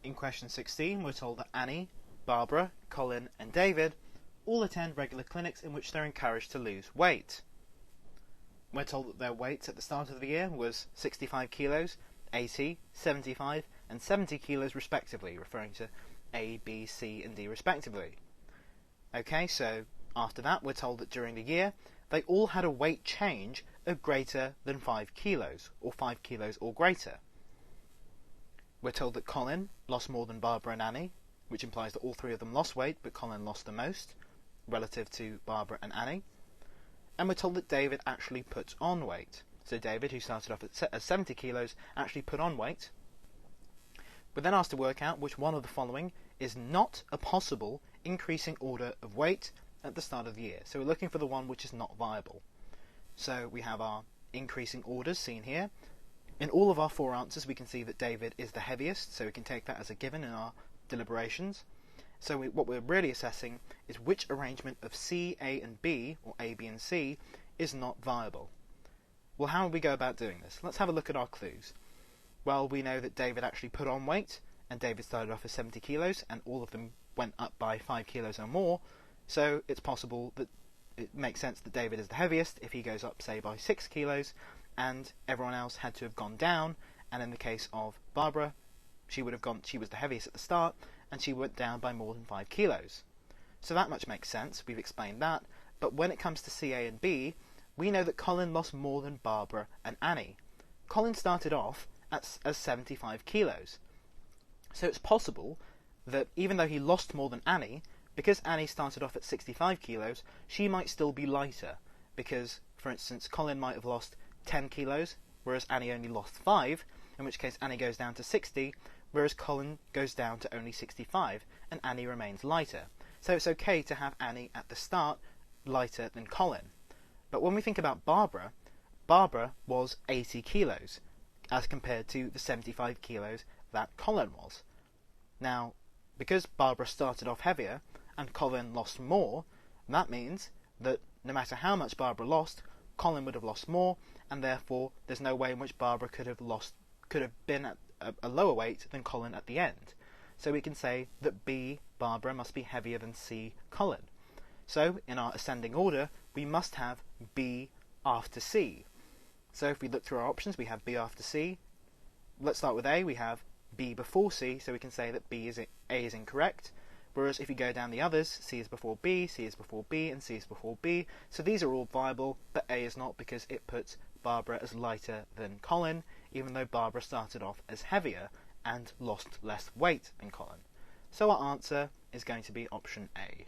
In question 16, we're told that Annie, Barbara, Colin and David all attend regular clinics in which they're encouraged to lose weight. We're told that their weights at the start of the year was 65 kilos, 80, 75 and 70 kilos respectively, referring to A, B, C and D respectively. Okay, so after that we're told that during the year they all had a weight change of greater than 5 kilos, or 5 kilos or greater. We're told that Colin lost more than Barbara and Annie, which implies that all three of them lost weight, but Colin lost the most, relative to Barbara and Annie. And we're told that David actually put on weight. So David, who started off at 70 kilos, actually put on weight. We're then asked to work out which one of the following is not a possible increasing order of weight at the start of the year. So we're looking for the one which is not viable. So we have our increasing orders seen here. In all of our four answers we can see that David is the heaviest, so we can take that as a given in our deliberations. So what we're really assessing is which arrangement of C, A and B, or A, B and C, is not viable. Well, how would we go about doing this? Let's have a look at our clues. Well, we know that David actually put on weight, and David started off as 70 kilos, and all of them went up by 5 kilos or more, so it's possible that it makes sense that David is the heaviest if he goes up, say, by 6 kilos, and everyone else had to have gone down, and in the case of Barbara, she was the heaviest at the start, and she went down by more than 5 kilos. So that much makes sense, we've explained that, but when it comes to C, A and B, we know that Colin lost more than Barbara and Annie. Colin started off as 75 kilos. So it's possible that even though he lost more than Annie, because Annie started off at 65 kilos, she might still be lighter, because, for instance, Colin might have lost 10 kilos, whereas Annie only lost 5, in which case Annie goes down to 60, whereas Colin goes down to only 65, and Annie remains lighter. So it's okay to have Annie at the start lighter than Colin. But when we think about Barbara, Barbara was 80 kilos, as compared to the 75 kilos that Colin was. Now, because Barbara started off heavier, and Colin lost more, that means that no matter how much Barbara lost, Colin would have lost more, and therefore there's no way in which Barbara could have been at a lower weight than Colin at the end. So we can say that B, Barbara, must be heavier than C, Colin. So in our ascending order, we must have B after C. So if we look through our options, we have B after C. Let's start with A. We have B before C, so we can say that A is incorrect. Whereas if you go down the others, C is before B, C is before B, and C is before B. So these are all viable, but A is not because it puts Barbara as lighter than Colin, even though Barbara started off as heavier and lost less weight than Colin. So our answer is going to be option A.